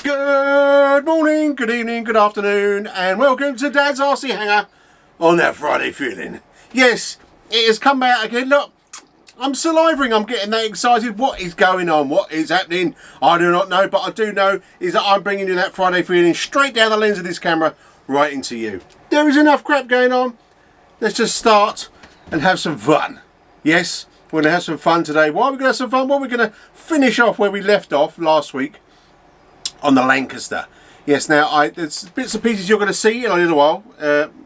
Good morning, good evening, good afternoon, and welcome to Dad's RC Hangar on that Friday feeling. Yes, it has come out again. Look, I'm salivering, I'm getting that excited. What is going on? What is happening? I do not know, but I do know is that I'm bringing you that Friday feeling straight down the lens of this camera, right into you. There is enough crap going on. Let's just start and have some fun. Yes, we're going to have some fun today. Why are we going to have some fun? Well, we're going to finish off where we left off last week on the Lancaster. Yes, now there's bits and pieces you're going to see in a little while.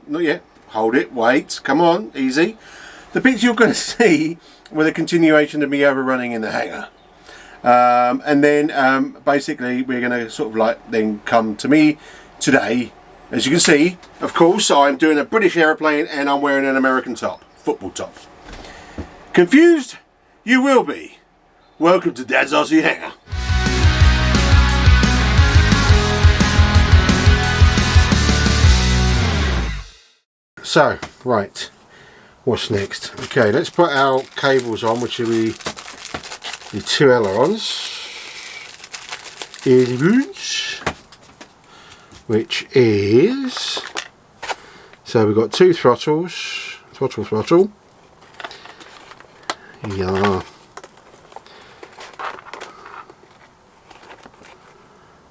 Not yet. Hold it. Wait. Come on. Easy. The bits you're going to see with a continuation of me overrunning in the hangar. And then basically we're going to sort of like then come to me today. As you can see, of course, I'm doing a British aeroplane and I'm wearing an American top. Football top. Confused? You will be. Welcome to Dad's RC Hangar. So, right, what's next? Okay, let's put our cables on, which will be the two ailerons, which is, so we've got two throttles, throttle, yeah,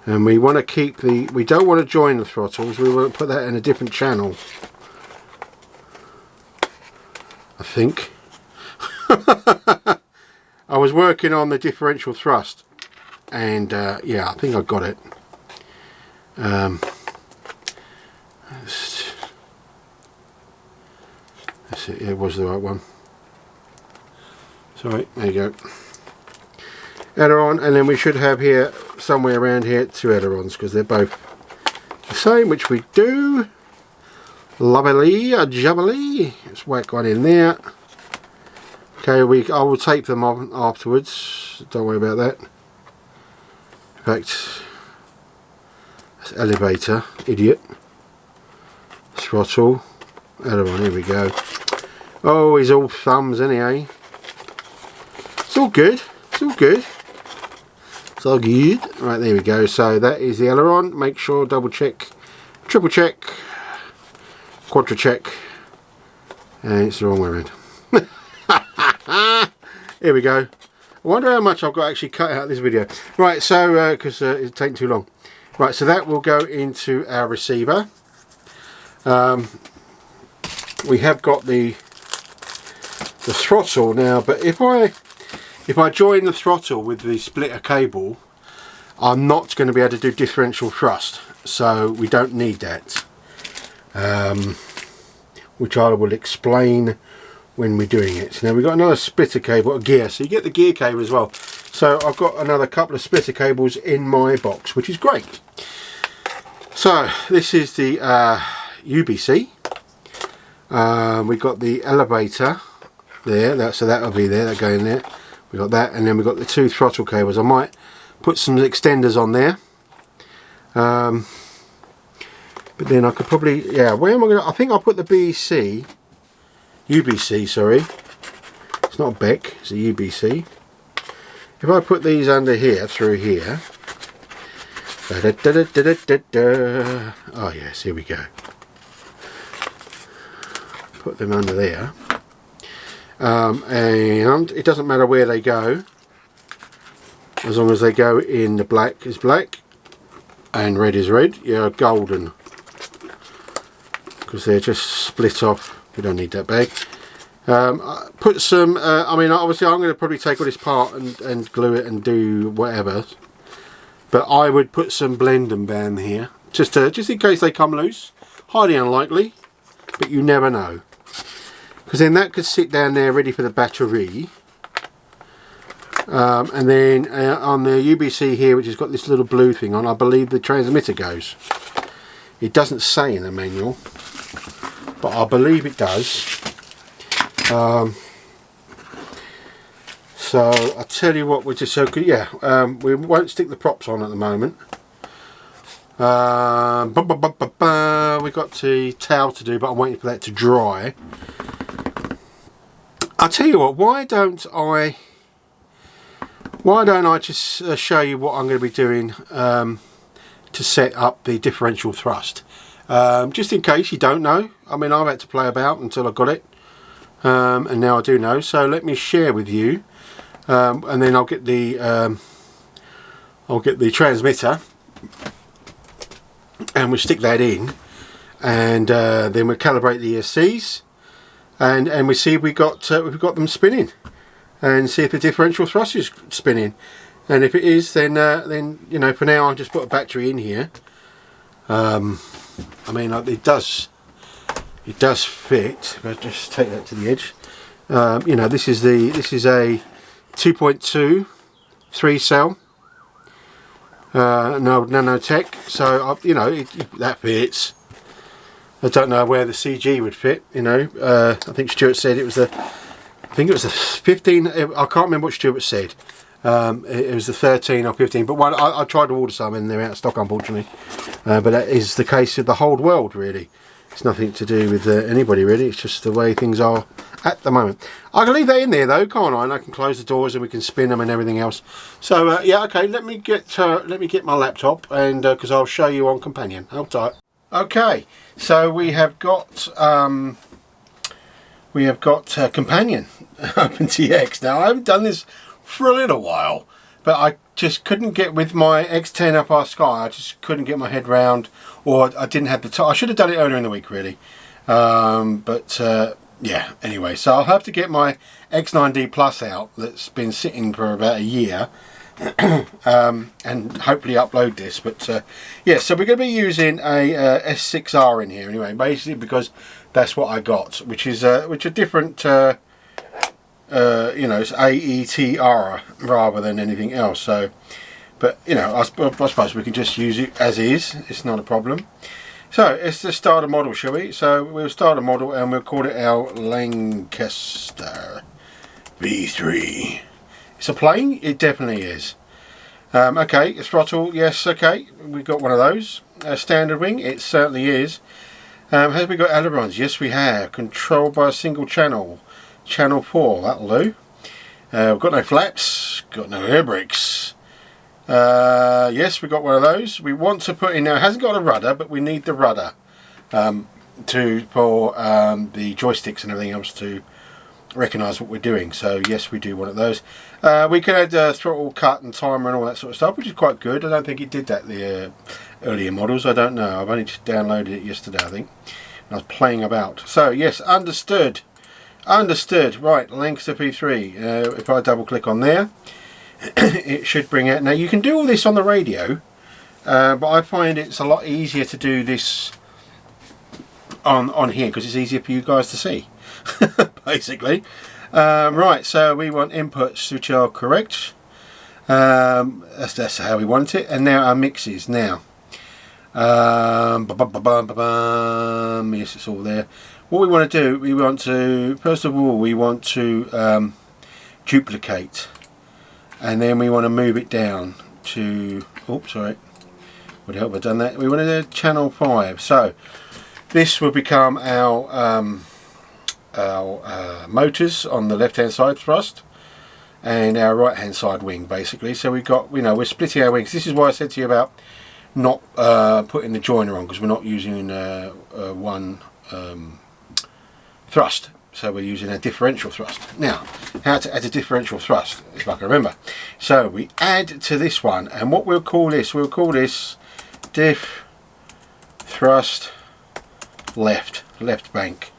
and we want to keep we don't want to join the throttles, we want to put that in a different channel. I think. I was working on the differential thrust and yeah, I think I got it. That's it, it was the right one. Sorry, there you go. Aileron, and then we should have here, somewhere around here, two ailerons because they're both the same, which we do. Lovely, jubbly. Let's whack one in there. Okay, I will tape them on afterwards. Don't worry about that. In fact, that's elevator, idiot. Throttle, aileron. Here we go. Oh, he's all thumbs, anyway. It's all good. It's all good. It's all good. Right, there we go. So that is the aileron. Make sure, double check, triple check. Quadra check, and it's the wrong way around. Here we go. I wonder how much I've got actually cut out of this video. Right, so because it's taking too long. Right, so that will go into our receiver. We have got the throttle now, but if I join the throttle with the splitter cable, I'm not going to be able to do differential thrust, so we don't need that. Which I will explain when we're doing it. Now we've got another splitter cable, a gear, so you get the gear cable as well. So I've got another couple of splitter cables in my box, which is great. So this is the UBC. We've got the elevator there, so that'll be there, that'll go in there. We've got that, and then we've got the two throttle cables. I might put some extenders on there. But then I could probably, yeah, where am I going to, I think I'll put the UBC, sorry. It's not a Beck, it's a UBC. If I put these under here, through here. Oh yes, here we go. Put them under there. And it doesn't matter where they go. As long as they go in the black is black. And red is red. Yeah, golden. Because they're just split off. We don't need that bag. Put some, I mean obviously I'm going to probably take all this part and glue it and do whatever, but I would put some blend them down here just in case they come loose. Highly unlikely, but you never know, because then that could sit down there ready for the battery. And then on the UBC here, which has got this little blue thing on, I believe the transmitter goes. It doesn't say in the manual, but I believe it does. So I tell you what, we're just so good. Yeah, we won't stick the props on at the moment. We've got the towel to do, but I'm waiting for that to dry. I'll tell you what, why don't I just show you what I'm going to be doing to set up the differential thrust. Just in case you don't know, I mean, I've had to play about until I got it, and now I do know. So let me share with you, and then I'll get the transmitter, and we'll stick that in, and then we'll calibrate the ESCs, and we see if we've got them spinning, and see if the differential thrust is spinning. And if it is, then you know, for now I'll just put a battery in here. I mean, it does fit. If I just take that to the edge, you know, this is a 2.2 3-cell nanotech. So you know, that fits. I don't know where the CG would fit. You know, I think Stuart said it was the 15. I can't remember what Stuart said. It was the 13 or 15, but one I tried to order some and they're out of stock, unfortunately. But that is the case of the whole world, really. It's nothing to do with anybody, really. It's just the way things are at the moment. I can leave that in there though, can't I? And I can close the doors and we can spin them and everything else. So yeah, okay. Let me get my laptop, and because I'll show you on companion. Hold tight. Okay, so we have got companion OpenTX. Now I haven't done this for a little while, but I just couldn't get with my X10 up our sky. I just couldn't get my head round, or I didn't have the time. I should have done it earlier in the week, really. Yeah, anyway, so I'll have to get my X9D Plus out that's been sitting for about a year, and hopefully upload this. But yeah, so we're going to be using a S6R in here anyway, basically because that's what I got, which are different. You know, it's AETR rather than anything else. So, but you know, I suppose we can just use it as is. It's not a problem. So let's just start a model, shall we? So we'll start a model and we'll call it our Lancaster V3. It's a plane. It definitely is. Okay, throttle. Yes. Okay, we've got one of those. A standard wing. It certainly is. Have we got ailerons? Yes, we have. Controlled by a single channel. Channel 4, that'll do. We've got no flaps, got no air brakes. Yes, we've got one of those. We want to put in now, it hasn't got a rudder, but we need the rudder for the joysticks and everything else to recognise what we're doing. So yes, we do one of those. We can add throttle cut and timer and all that sort of stuff, which is quite good. I don't think it did that the earlier models. I don't know. I've only just downloaded it yesterday, I think. And I was playing about. So yes, understood. Understood. Right, Lancaster V3. If I double click on there, it should bring out. Now you can do all this on the radio, but I find it's a lot easier to do this on here because it's easier for you guys to see, basically. Right, so we want inputs which are correct. That's how we want it. And now our mixes. Now, yes, it's all there. What we want to do, first of all, we want to duplicate, and then we want to move it down to, oops, sorry, would help if I'd done that. We want to do channel 5, so this will become our motors on the left hand side thrust, and our right hand side wing, basically. So we've got, you know, we're splitting our wings. This is why I said to you about not putting the joiner on, because we're not using one thrust, so we're using a differential thrust. Now, how to add a differential thrust, if I can remember. So we add to this one, and what we'll call this diff thrust left bank.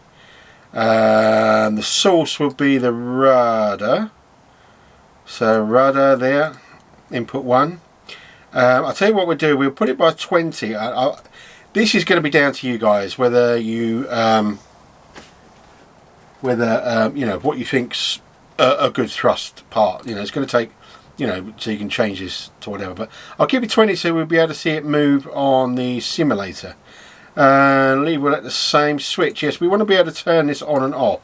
The source will be the rudder. So rudder there, input 1. I'll tell you what we'll do. We'll put it by 20. This is going to be down to you guys, whether you you know, what you think's a good thrust part. You know, it's going to take, you know, so you can change this to whatever. But I'll keep it 20 so we'll be able to see it move on the simulator. Leave it at the same switch. Yes, we want to be able to turn this on and off.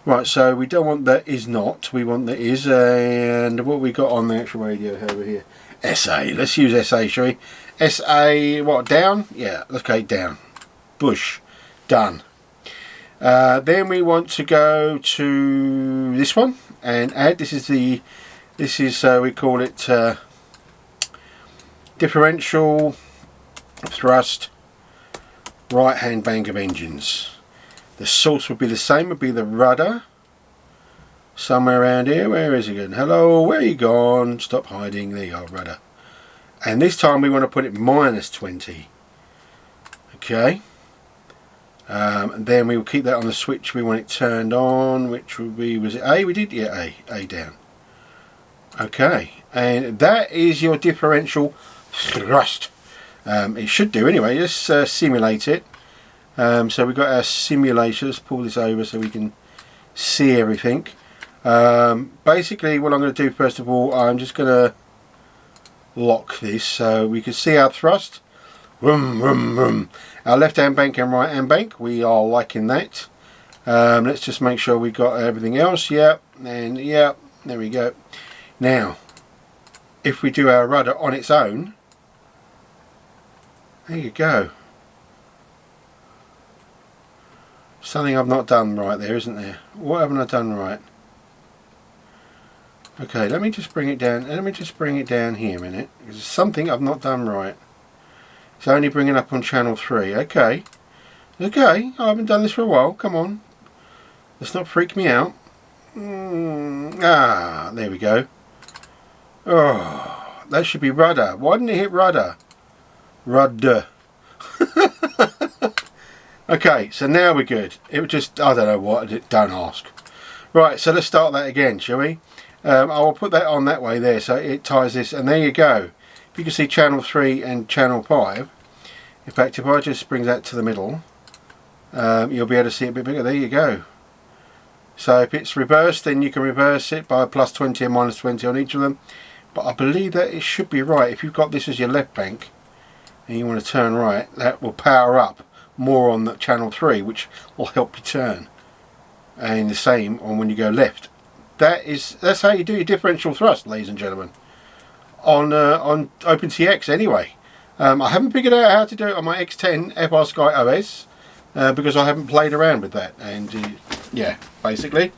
Right, so we don't want the is not. We want the is, and what we got on the actual radio over here. SA. Let's use SA, shall we? SA, what, down? Yeah, okay, down. Bush. Done. Then we want to go to this one and add. This is we call it differential thrust, right hand bank of engines. The source would be the same, would be the rudder. Somewhere around here. Where is it going? Hello, where are you gone? Stop hiding. There you are, rudder. And this time we want to put it -20. Okay. And then we will keep that on the switch we want it turned on, which would be, was it A? We did? Yeah, A down. Okay. And that is your differential thrust. It should do anyway. Let's simulate it. So we've got our simulation. Let's pull this over so we can see everything. Basically what I'm going to do first of all, I'm just going to lock this so we can see our thrust. Vroom, vroom, vroom. Our left hand bank and right hand bank, we are liking that. Let's just make sure we got everything else. Yep, and yep, there we go. Now if we do our rudder on its own, there you go. Something I've not done right there, isn't there? What haven't I done right? Okay, let me just bring it down. Let me just bring it down here a minute. There's something I've not done right. It's only bringing up on channel 3. Okay. Okay, I haven't done this for a while. Come on. Let's not freak me out. There we go. Oh, that should be rudder. Why didn't it hit rudder? Rudder. Okay, so now we're good. It was just, I don't know what, don't ask. Right, so let's start that again, shall we? I will put that on that way there, so it ties this, and there you go. If you can see channel 3 and channel 5, in fact, if I just bring that to the middle, you'll be able to see it a bit bigger. There you go. So if it's reversed, then you can reverse it by +20 and -20 on each of them. But I believe that it should be right. If you've got this as your left bank, and you want to turn right, that will power up more on the channel 3, which will help you turn. And the same on when you go left. That's how you do your differential thrust, ladies and gentlemen, on OpenTX anyway. I haven't figured out how to do it on my X10 FR Sky OS because I haven't played around with that, and yeah, basically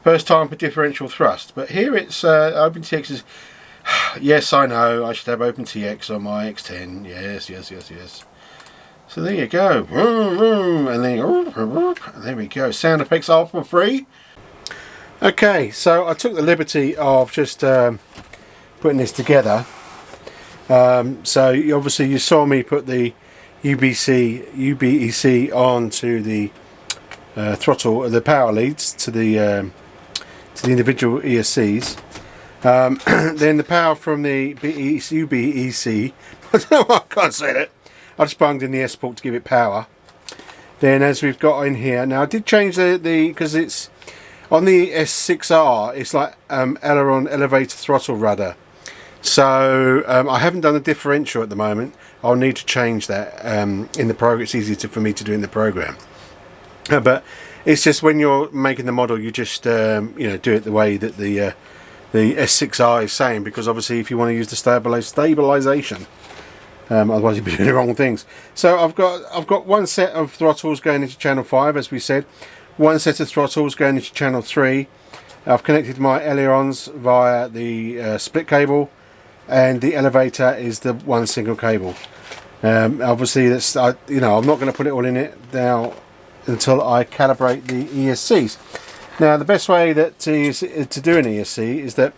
first time for differential thrust. But here it's OpenTX is yes, I know I should have OpenTX on my X10. Yes. So there you go, and then there we go. Sound effects are for free. Okay, so I took the liberty of just putting this together. So obviously you saw me put the UBEC onto the throttle, the power leads to the individual ESCs. Then the power from the UBEC. I don't know why I can't say that. I just bunged in the S port to give it power. Then as we've got in here, now I did change the because it's on the S6R, it's like aileron elevator throttle rudder. So I haven't done the differential at the moment. I'll need to change that in the program. It's easier for me to do in the program. But it's just when you're making the model, you just you know, do it the way that the S6R is saying, because obviously if you want to use the stabilization, otherwise you'll be doing the wrong things. So I've got one set of throttles going into channel 5, as we said. One set of throttles going into channel 3. I've connected my ailerons via the split cable, and the elevator is the one single cable. Obviously that's you know, I'm not going to put it all in it now until I calibrate the ESCs. Now the best way that to do an ESC is that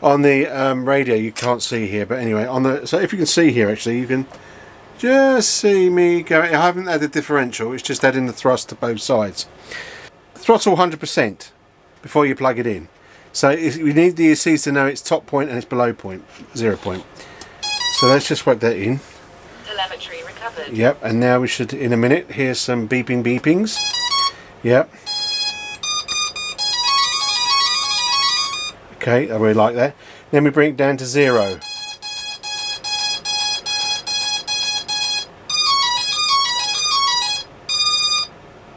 on the radio, you can't see here, but anyway, on the, so if you can see here, actually you can just see me going. I haven't added differential, it's just adding the thrust to both sides. Throttle 100% before you plug it in. So we need the ESCs to know its top point and its below point, 0 point. So let's just work that in. Telemetry recovered. Yep, and now we should, in a minute, hear some beepings. Yep. Okay, I really like that. Then we bring it down to 0.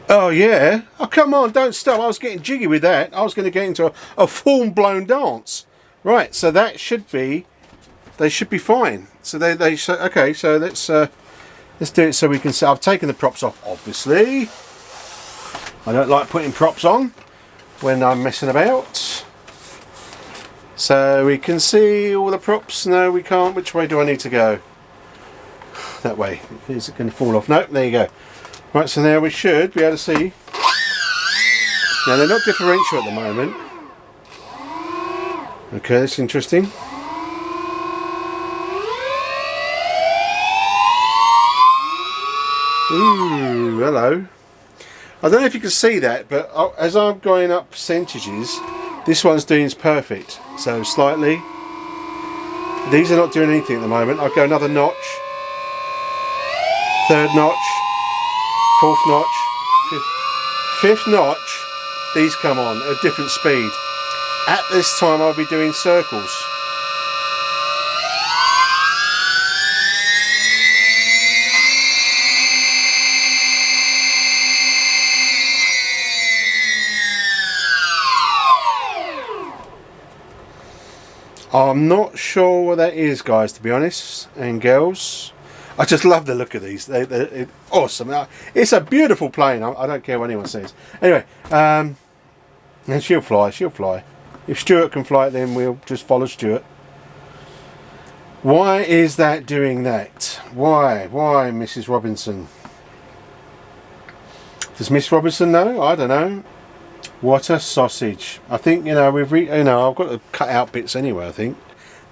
Oh yeah, oh come on, don't stop. I was getting jiggy with that. I was going to get into a full-blown dance. Right, so that should be, they should be fine. So they so okay, so let's do it so we can see. I've taken the props off, obviously. I don't like putting props on when I'm messing about. So we can see all the props. No, we can't. Which way do I need to go? that way. Is it going to fall off? No, there you go. Right, so now we should be able to see. Now they're not differential at the moment. Okay, that's interesting. Ooh, hello. I don't know if you can see that, but as I'm going up percentages, this one's doing perfect. So slightly. These are not doing anything at the moment. I'll go another notch. Third notch. Fourth notch. Fifth notch. These come on at a different speed. At this time I'll be doing circles. I'm not sure what that is, guys, to be honest, and girls. I just love the look of these. They're awesome. It's a beautiful plane. I don't care what anyone says. Anyway, and she'll fly. She'll fly. If Stuart can fly it, then we'll just follow Stuart. Why is that doing that? Why? Why, Mrs. Robinson? Does Miss Robinson know? I don't know. What a sausage. I think, I've got to cut out bits anyway, I think.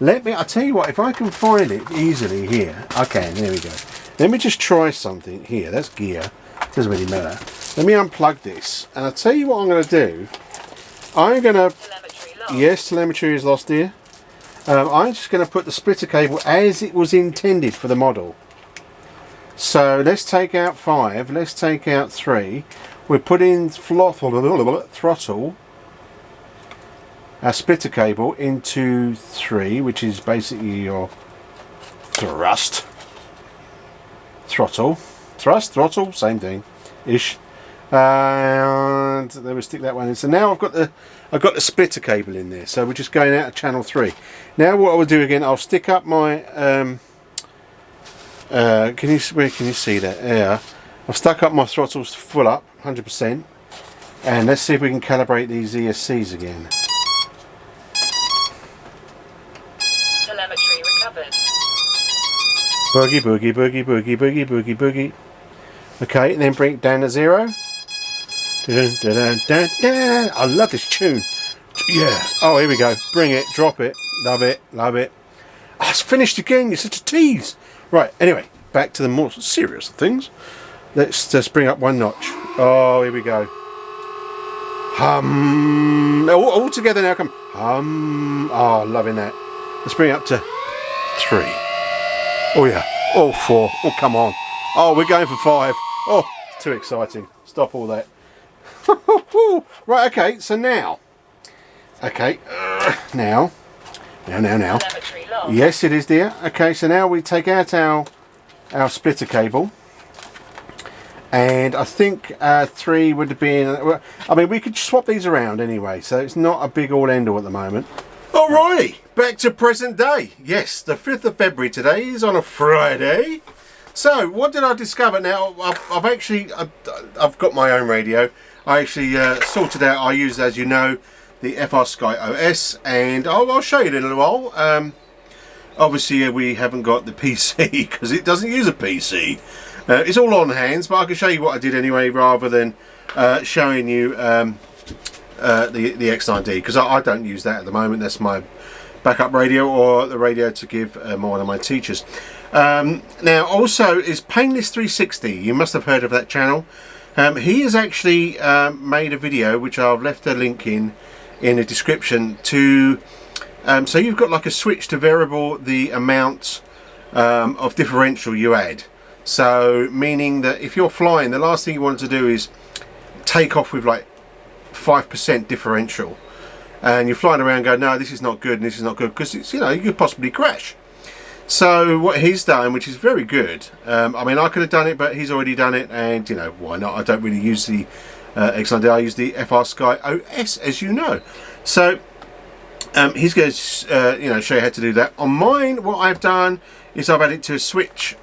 I'll tell you what, if I can find it easily here, I can, there we go. Let me just try something here. That's gear. Doesn't really matter. Let me unplug this. And I'll tell you what I'm going to do. I'm going to... Yes, telemetry is lost here. I'm just going to put the splitter cable as it was intended for the model. So let's take out 5. Let's take out 3. We're putting throttle, our splitter cable, into 3, which is basically your thrust. Throttle, same thing, ish. And then we stick that one in. So now I've got the splitter cable in there. So we're just going out of channel 3. Now what I will do again, I'll stick up my where can you see that? Yeah. I've stuck up my throttles full up, 100%, and let's see if we can calibrate these ESCs again. Telemetry recovered. Boogie, boogie, boogie, boogie, boogie, boogie, boogie. Okay, and then bring it down to 0. Dun, dun, dun, dun, dun. I love this tune. Yeah. Oh, here we go. Bring it, drop it. Love it, love it. Oh, it's finished again. You're such a tease. Right, anyway, back to the more serious things. Let's just bring up 1 notch. Oh, here we go. Hum. All together now, come. Hum. Oh, loving that. Let's bring it up to 3. Oh, yeah. Oh, 4. Oh, come on. Oh, we're going for 5. Oh, it's too exciting. Stop all that. Right, okay, so now. Okay, now. Yes, it is, dear. Okay, so now we take out our splitter cable. And I think 3 would have been... I mean, we could swap these around anyway, so it's not a big all-end-all at the moment. Alrighty, back to present day. Yes, the 5th of February today is on a Friday. So, what did I discover? Now, I've got my own radio. I actually sorted out, I use, as you know, the FR Sky OS, and I'll show you in a little while. Obviously, we haven't got the PC, because it doesn't use a PC. It's all on hands, but I can show you what I did anyway, rather than showing you the X9D, because I don't use that at the moment. That's my backup radio, or the radio to give one of my teachers. Now, also is Painless 360. You must have heard of that channel. He has actually made a video, which I've left a link in the description, to so you've got like a switch to variable the amount of differential you add. So meaning that if you're flying, the last thing you want to do is take off with like 5% differential, and you're flying around going, no, this is not good and this is not good, because it's, you could possibly crash. So what he's done, which is very good, I mean, I could have done it, but he's already done it, and why not? I don't really use the X9D, I use the FR Sky OS, as you know. So he's going to show you how to do that. On mine, what I've done is I've added to a switch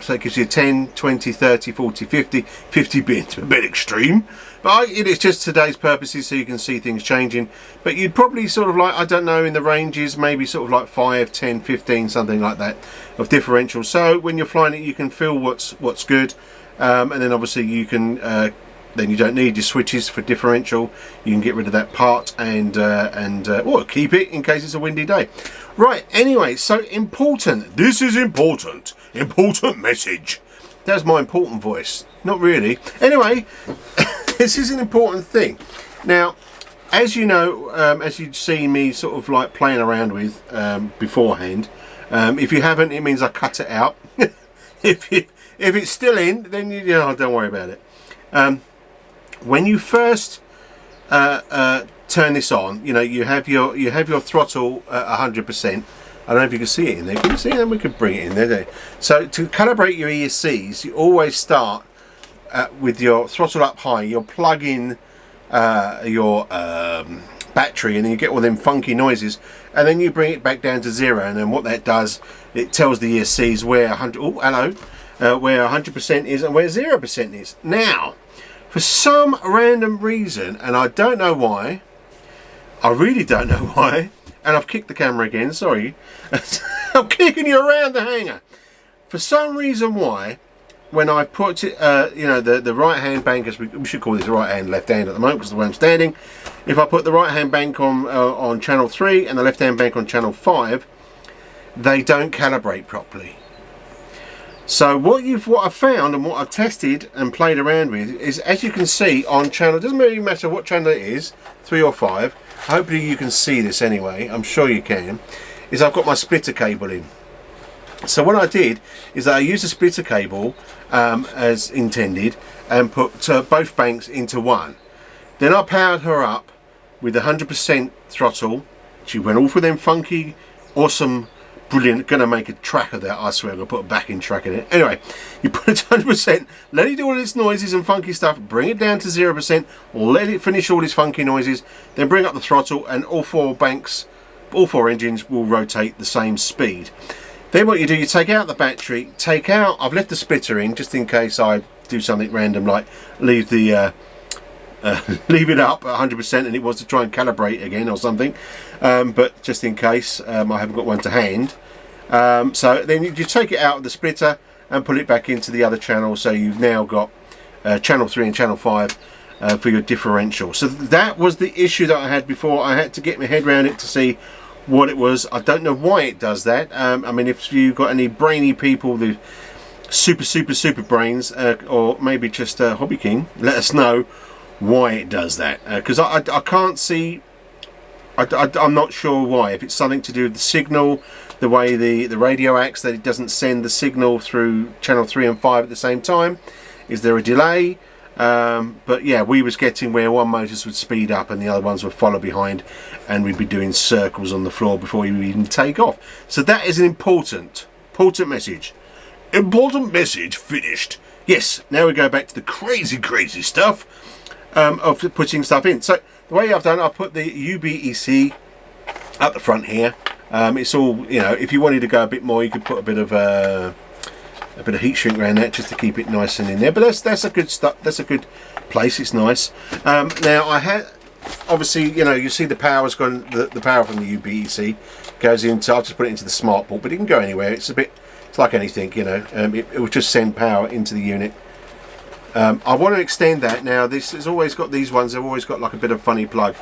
So it gives you 10, 20, 30, 40, 50, 50 being a bit extreme. But it's just today's purposes, so you can see things changing. But you'd probably sort of like, I don't know, in the ranges, maybe sort of like 5, 10, 15, something like that of differential. So when you're flying it, you can feel what's good. And then obviously you can, then you don't need your switches for differential. You can get rid of that part and or keep it in case it's a windy day. Right, anyway, so important. This is important. Important message. That's my important voice. Not really. Anyway, this is an important thing. Now, as you know, as you've seen me sort of like playing around with beforehand, if you haven't, it means I cut it out. if it's still in, then you know, don't worry about it. When you first turn this on, you know, you have your throttle at 100%. I don't know if you can see it in there. Can you see it? Then we could bring it in there. So to calibrate your ESCs, you always start with your throttle up high. You'll plug in your battery, and then you get all them funky noises, and then you bring it back down to 0. And then what that does, it tells the ESCs where 100. Oh, hello. Where 100% is and where 0% is. Now, for some random reason, and I don't know why, I really don't know why, and I've kicked the camera again, sorry. I'm kicking you around the hangar. For some reason why, when I put it, you know, the right hand bank, as we should call this right hand, left hand at the moment because of the way I'm standing. If I put the right hand bank on channel 3 and the left hand bank on channel 5, they don't calibrate properly. So what I've found and what I've tested and played around with is, as you can see on channel, it doesn't really matter what channel it is, 3 or 5. Hopefully you can see this anyway. I'm sure you can. Is I've got my splitter cable in. So what I did is that I used a splitter cable as intended and put both banks into one. Then I powered her up with 100% throttle. She went all for them funky, awesome, brilliant. Gonna make a track of that, I swear. I'm gonna put a backing track in it. Anyway, you put it to 100%, let it do all its noises and funky stuff, bring it down to 0%, let it finish all its funky noises, then bring up the throttle, and all 4 banks, all 4 engines will rotate the same speed. Then what you do, you take out the battery, I've left the splitter in just in case I do something random like leave the leave it up at 100% and it wants to try and calibrate again or something, but just in case, I haven't got one to hand. So then you take it out of the splitter and put it back into the other channel, so you've now got channel 3 and channel 5 for your differential. So that was the issue that I had before. I had to get my head around it to see what it was. I don't know why it does that. I mean, if you've got any brainy people, the super brains, or maybe just Hobby King, let us know why it does that, because I can't see. I'm not sure why. If it's something to do with the signal, the way the radio acts, that it doesn't send the signal through channel 3 and 5 at the same time. Is there a delay? But yeah, we was getting where one motors would speed up and the other ones would follow behind, and we'd be doing circles on the floor before we would even take off. So that is an important message. Important message finished. Yes, now we go back to the crazy stuff of putting stuff in. So the way I've done, I've put the UBEC up the front here. It's all, you know, if you wanted to go a bit more, you could put a bit of heat shrink around that just to keep it nice and in there. But that's a good stuff. That's a good place. It's nice. Now I had, obviously, you know, you see the power's gone. The power from the UBEC goes into. I'll just put it into the smart port, but it can go anywhere. It's like anything, you know. It will just send power into the unit. I want to extend that. Now this has always got these ones. They've always got like a bit of funny plug,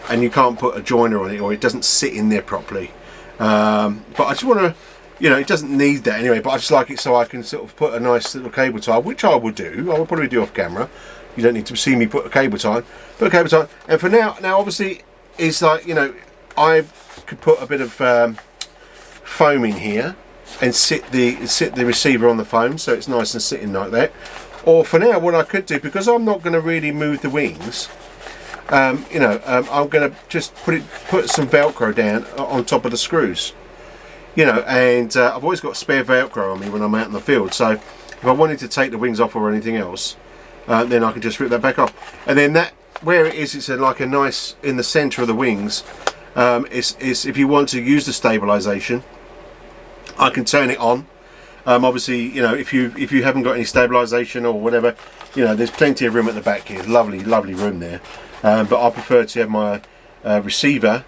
and you can't put a joiner on it, or it doesn't sit in there properly. But I just want to. You know, it doesn't need that anyway, but I just like it so I can sort of put a nice little cable tie, which I will do. I will probably do off camera. You don't need to see me put a cable tie. Put a cable tie. And for now obviously, it's like, you know, I could put a bit of foam in here and sit the receiver on the foam, so it's nice and sitting like that. Or for now, what I could do, because I'm not going to really move the wings, you know, I'm going to just put some Velcro down on top of the screws. You know, and I've always got spare Velcro on me when I'm out in the field, so if I wanted to take the wings off or anything else, then I can just rip that back off. And then that, where it is, it's like a nice, in the centre of the wings, is if you want to use the stabilisation, I can turn it on, Obviously, you know, if you haven't got any stabilisation or whatever, you know, there's plenty of room at the back here. Lovely room there. But I prefer to have my receiver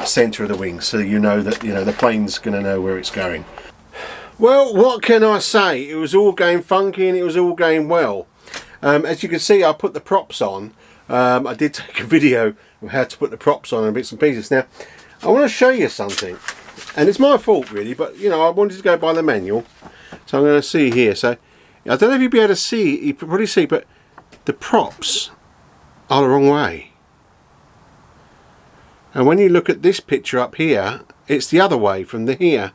centre of the wing, so you know that, you know, the plane's going to know where it's going. Well, what can I say? It was all going funky and it was all going well. As you can see, I put the props on. I did take a video of how to put the props on and bits and pieces. Now, I want to show you something, and it's my fault really, but you know, I wanted to go by the manual, so I'm going to see here. So I don't know if you'll be able to see, you can probably see, but the props are the wrong way. And when you look at this picture up here, it's the other way from the here.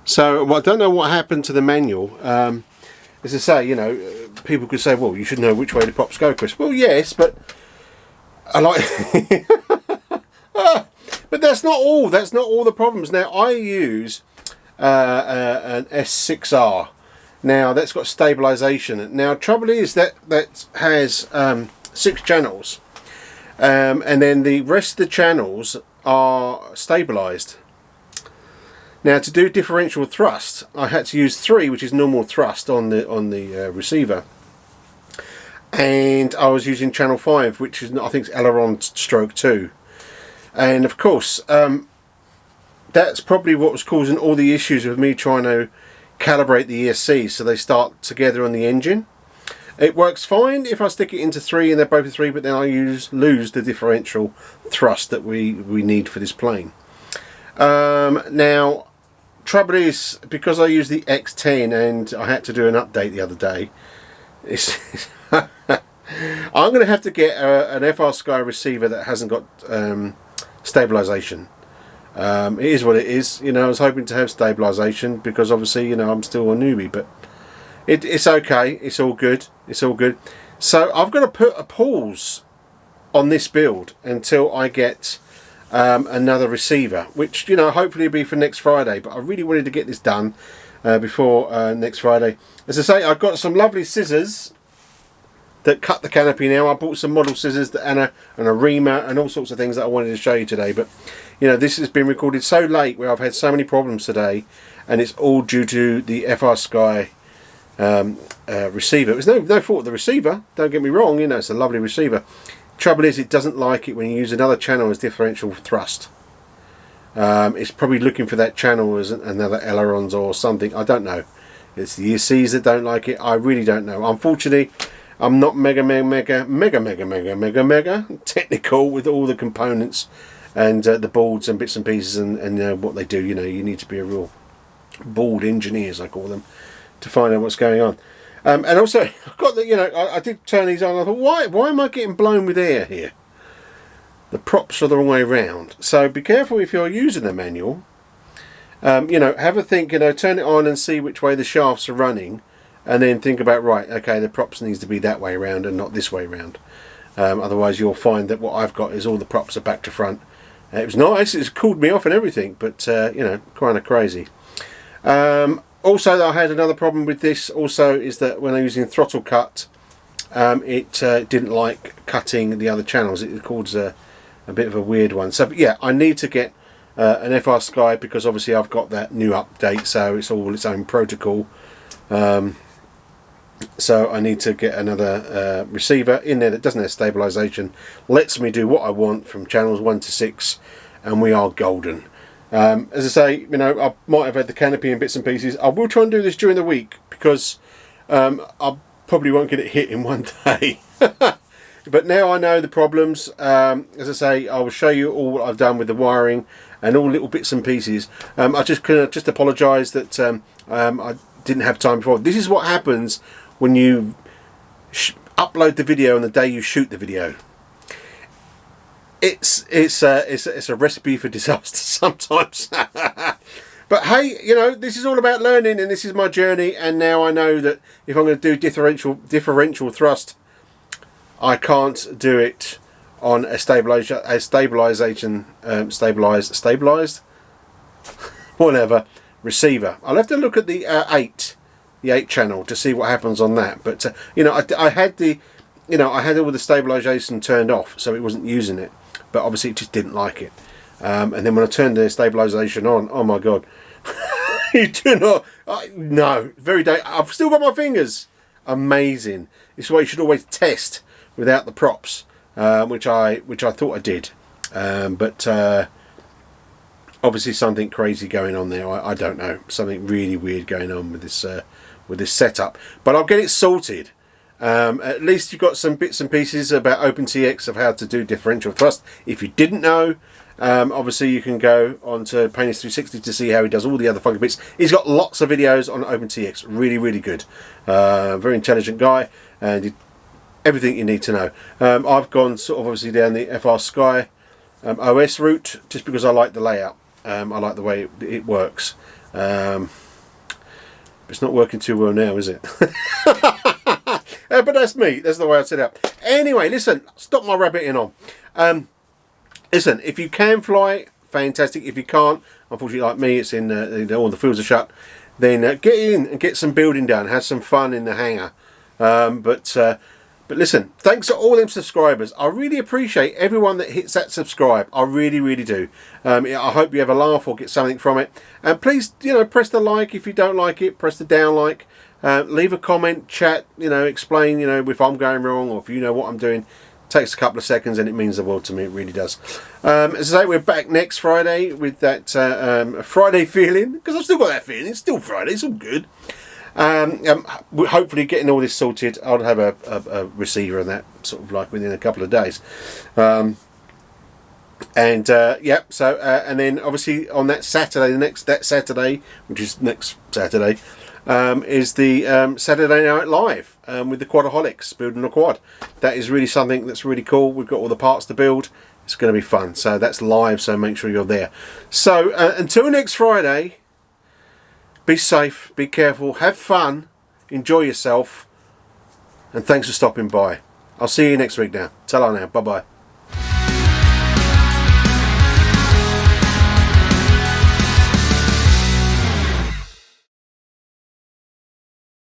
So well, I don't know what happened to the manual. As I say, you know, people could say, well, you should know which way the props go, Chris. Well, yes, but I like... But that's not all. That's not all the problems. Now, I use an S6R. Now, that's got stabilisation. Now, trouble is that has 6 channels. And then the rest of the channels are stabilised. Now, to do differential thrust, I had to use 3, which is normal thrust on the receiver. And I was using channel 5, which is, I think, it's aileron stroke 2. And of course, that's probably what was causing all the issues with me trying to calibrate the ESCs so they start together on the engine. It works fine if I stick it into 3 and they're both 3, but then I lose the differential thrust that we need for this plane. Now, trouble is, because I use the X10 and I had to do an update the other day, I'm going to have to get an FR Sky receiver that hasn't got stabilisation. It is what it is. You know, I was hoping to have stabilisation because obviously, you know, I'm still a newbie, but it's okay. It's all good. It's all good. So I've got to put a pause on this build until I get another receiver, which, you know, hopefully will be for next Friday. But I really wanted to get this done before next Friday. As I say, I've got some lovely scissors that cut the canopy now. I bought some model scissors and a reamer and all sorts of things that I wanted to show you today. But you know, this has been recorded so late where I've had so many problems today, and it's all due to the FR Sky receiver. It was no fault of the receiver, don't get me wrong, you know, it's a lovely receiver. Trouble is, it doesn't like it when you use another channel as differential thrust. It's probably looking for that channel as another ailerons or something. I don't know. It's the ESCs that don't like it. I really don't know. Unfortunately, I'm not mega technical with all the components and the boards and bits and pieces and what they do. You know, you need to be a real board engineer, as I call them, to find out what's going on. And also, I've got the, you know, I did turn these on. And I thought, why am I getting blown with air here? The props are the wrong way around. So be careful if you're using the manual. You know, have a think. You know, turn it on and see which way the shafts are running. And then think about, right, okay, the props needs to be that way around and not this way around. Otherwise you'll find that what I've got is all the props are back to front. It was nice, it's cooled me off and everything, but you know, kind of crazy. Also, I had another problem with this also, is that when I'm using throttle cut, it didn't like cutting the other channels. It caused a bit of a weird one. So yeah, I need to get an FR Sky, because obviously I've got that new update, so it's all its own protocol. So I need to get another receiver in there that doesn't have stabilisation, lets me do what I want from channels 1 to 6, and we are golden. As I say, you know, I might have had the canopy and bits and pieces. I will try and do this during the week, because I probably won't get it hit in one day. But now I know the problems. As I say, I will show you all what I've done with the wiring and all little bits and pieces. I just apologise that I didn't have time before. This is what happens when you upload the video on the day you shoot the video. It's a recipe for disaster sometimes. But hey, you know, this is all about learning, and this is my journey. And now I know that if I'm going to do differential thrust, I can't do it on a stabilized whatever receiver. I'll have to look at the 8 channel to see what happens on that. But you know, I had all the stabilization turned off, so it wasn't using it. But obviously, it just didn't like it. And then when I turned the stabilization on, oh my god, You do not. No, very I've still got my fingers. Amazing. This is why you should always test without the props, which I thought I did, but obviously something crazy going on there. I don't know, something really weird going on with this setup. But I'll get it sorted. At least you've got some bits and pieces about OpenTX of how to do differential thrust. If you didn't know, obviously you can go on to Painless 360 to see how he does all the other funky bits. He's got lots of videos on OpenTX, really, really good. Very intelligent guy, and everything you need to know. I've gone sort of obviously down the FR Sky OS route just because I like the layout. I like the way it works. It's not working too well now, is it? But that's me. That's the way I set it up. Anyway, listen, stop my rabbiting on. Listen, if you can fly, fantastic. If you can't, unfortunately, like me, it's in all the fields are shut. Then get in and get some building done. Have some fun in the hangar. But listen, thanks to all them subscribers. I really appreciate everyone that hits that subscribe. I really, really do. I hope you have a laugh or get something from it. And please, press the like if you don't like it. Press the down like. Leave a comment, chat, explain, if I'm going wrong or if you know what I'm doing. It takes a couple of seconds and it means the world to me. It really does. As I say, we're back next Friday with that Friday feeling, because I've still got that feeling. It's still Friday. It's all good. We're hopefully getting all this sorted. I'll have a receiver and that sort of like within a couple of days. And then obviously on that Saturday, that Saturday, which is next Saturday, is the Saturday Night Live with the Quadaholics, building a quad. That is really something that's really cool. We've got all the parts to build. It's going to be fun. So that's live, so make sure you're there. So until next Friday, be safe, be careful, have fun, enjoy yourself, and thanks for stopping by. I'll see you next week now. Ta-ra now. Bye-bye.